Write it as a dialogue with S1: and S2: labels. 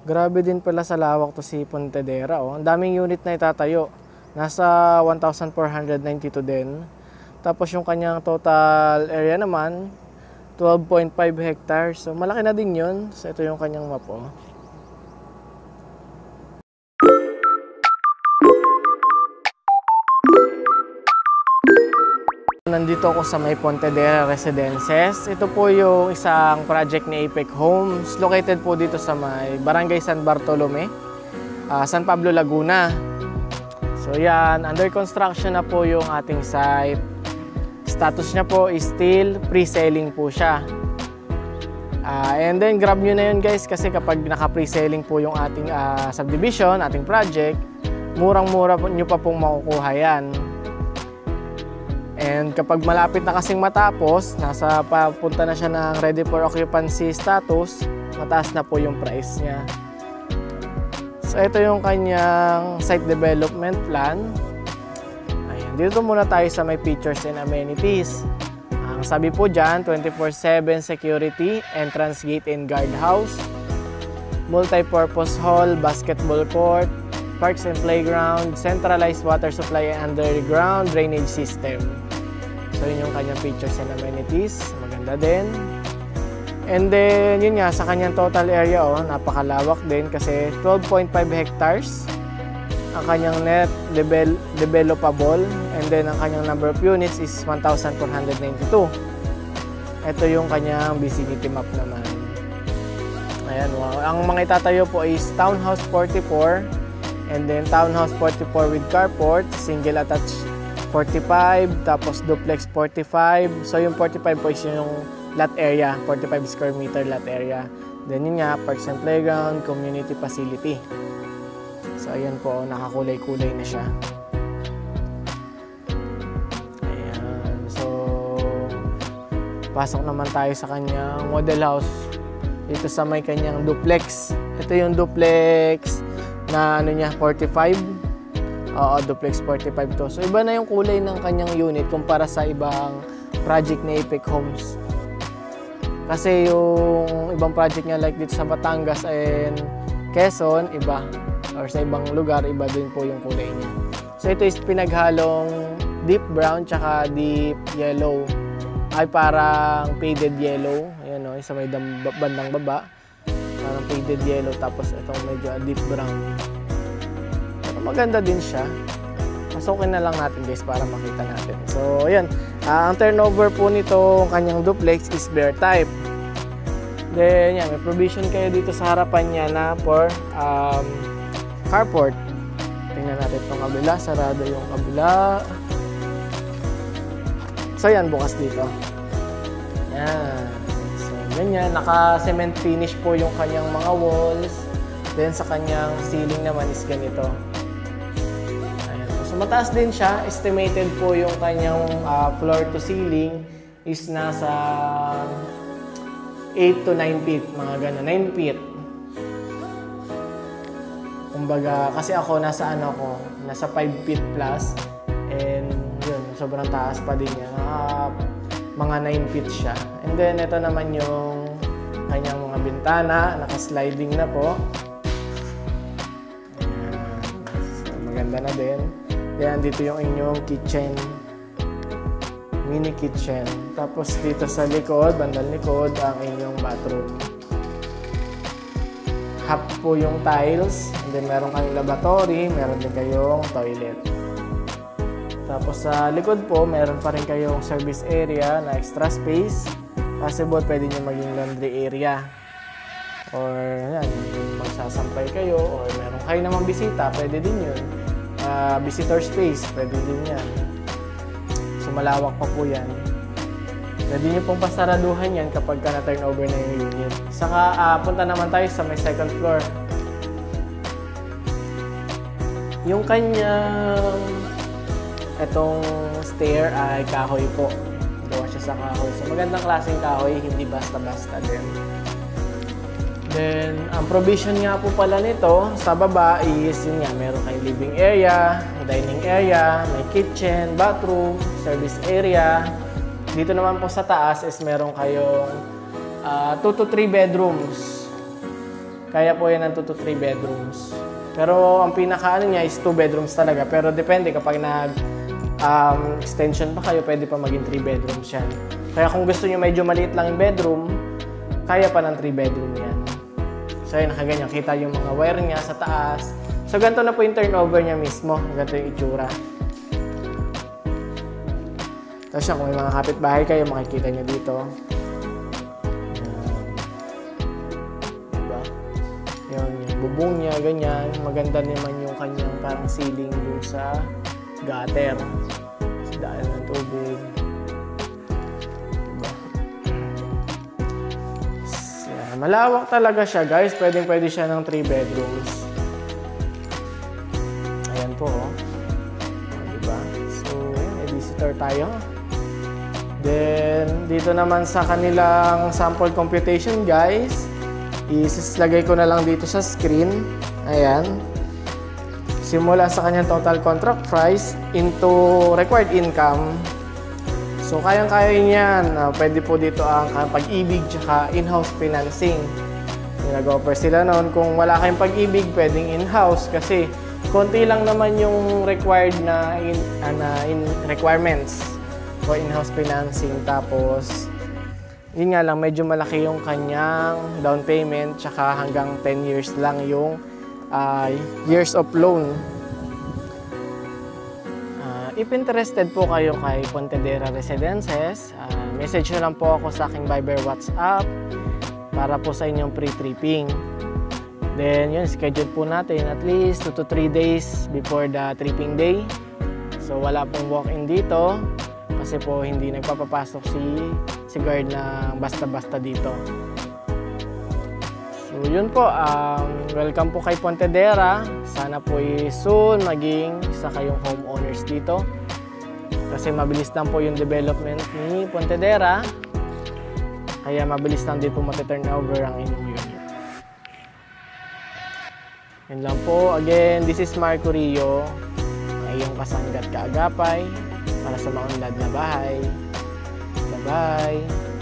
S1: Grabe din pala sa lawak to si Pontedera. Oh. Ang daming unit na itatayo. Nasa 1,492 din. Tapos yung kanyang total area naman, 12.5 hectares. So malaki na din yun. So ito yung kanyang map. Oh. Nandito ako sa may Pontedera Residences. Ito po yung isang project ni Apex Homes. Located po dito sa may Barangay San Bartolome, San Pablo, Laguna. So yan, under construction na po yung ating site. Status niya po is still pre-selling po siya. And then grab nyo na yun guys, kasi kapag naka-pre-selling po yung ating subdivision, ating project, murang-mura nyo pa pong makukuha yan. And kapag malapit na kasing matapos, nasa papunta na siya ng ready for occupancy status, mataas na po yung price niya. So ito yung kanyang site development plan. Ayan, dito muna tayo sa may features and amenities. Ang sabi po dyan, 24/7 security, entrance gate and guardhouse, multi-purpose hall, basketball court, parks and playground, centralized water supply and underground drainage system. So yun yung kanyang features and amenities. Maganda din. And then yun nga, sa kanyang total area, napakalawak din kasi 12.5 hectares ang kanyang net developable. And then ang kanyang number of units is 1,492. Ito yung kanyang vicinity map naman. Ayan, wow. Ang mga itatayo po is Townhouse 44, and then Townhouse 44 with carport, single attached 45, tapos duplex 45. So yung 45 po is yung lot area, 45 square meter lot area. Then yun nga, parks and playground, community facility. So ayan po, nakakulay-kulay na siya. Ayan, so pasok naman tayo sa kanyang model house. Dito sa may kanyang duplex. Ito yung duplex na ano niya, 45. Oo, duplex 45 to. So iba na yung kulay ng kanyang unit kumpara sa ibang project ni Apex Homes. Kasi yung ibang project niya like dito sa Batangas and Quezon, iba. Or sa ibang lugar, iba din po yung kulay niya. So ito is pinaghalong deep brown tsaka deep yellow. Ay parang faded yellow. Ayan o, sa may bandang baba. Parang faded yellow, tapos itong medyo deep brown. Pero maganda din siya. Pasukin na lang natin guys para makita natin. So ayan, ang turnover po nito kanyang duplex is bare type. Then yan, may provision kayo dito sa harapan niya na for carport. Tingnan natin itong kabila, sarado yung kabila. So yan, bukas dito. Yan. Ganyan, naka-cement finish po yung kanyang mga walls. Then sa kanyang ceiling naman is ganito. Ayan. So mataas din siya. Estimated po yung kanyang floor to ceiling is nasa 8 to 9 feet. Mga gano'n, 9 feet. Kumbaga, kasi ako nasa nasa 5 feet plus. And yun, sobrang taas pa din niya. Mga 9 feet siya. And then, ito naman yung kanyang mga bintana. Naka-sliding na po. Ayan. So, maganda na din. Then, dito yung inyong kitchen. Mini kitchen. Tapos, dito sa likod, bandang likod, ang inyong bathroom. Half po yung tiles. And then, meron kayong lavatory. Meron din kayong toilet. Tapos sa likod po, meron pa rin kayong service area na extra space. Possible, pwede nyo maging laundry area. Or yan, magsasampay kayo. Or meron kayo namang bisita, pwede din yun. Visitor space, pwede din yan. So malawak pa po yan. Pwede nyo pong pasaraduhan yan kapag ka na-turn over na yung unit. Saka punta naman tayo sa may second floor. Yung kanyang itong stair ay kahoy po. Gawa siya sa kahoy. So magandang klaseng kahoy, hindi basta-basta din. Then, ang provision nga po pala nito sa baba is yun nga, meron kayong living area, dining area, may kitchen, bathroom, service area. Dito naman po sa taas is meron kayong 2 to 3 bedrooms. kaya po yan ng 2 to 3 bedrooms. Pero ang pinaka niya is 2 bedrooms talaga. Pero depende kapag extension pa kayo, pwede pa maging 3 bedrooms yan. Kaya kung gusto niyo medyo maliit lang yung bedroom, kaya pa ng 3 bedroom yan. So yun, nakaganyan. Kita yung mga wire niya sa taas. So ganito na po yung turnover niya mismo. Ganito yung itsura. Tapos kung may mga kapitbahay kayo, makikita nyo dito. Diba? Yung bubong niya, ganyan. Maganda naman yung kanyang parang ceiling dun sa gutter. Sa daan ng tubig. Diba? So, malawak talaga siya, guys. Pwede siya ng 3 bedrooms. Ayan po, oh. Diba? So, may visitor tayo. Then, dito naman sa kanilang sample computation, guys, islagay ko na lang dito sa screen. Ayan. Simula sa kanyang total contract price into required income. So, kayang-kaya niyan. Pwede po dito ang pag-ibig tsaka in-house financing. Nag-offer sila noon. Kung wala kayong pag-ibig, pwedeng in-house kasi konti lang naman yung required na requirements for in-house financing. Tapos, yun nga lang, medyo malaki yung kanyang down payment tsaka hanggang 10 years lang yung years of loan. If interested po kayo kay Pontedera Residences, message nyo lang po ako sa aking Viber WhatsApp para po sa inyong pre-tripping. Then, yun, schedule po natin at least 2 to 3 days before the tripping day. So, wala pong walk-in dito. Kasi po hindi nagpapapasok si guard na basta-basta dito. So yun po, welcome po kay Pontedera. Sana po soon maging isa kayong homeowners dito. Kasi mabilis lang po yung development ni Pontedera. Kaya mabilis lang din po mati-turnover ang inyong unit. Yun lang po. Again, this is Marco Rio, ang iyong kasanggat kaagapay para sa mga unlad na bahay. Bye-bye!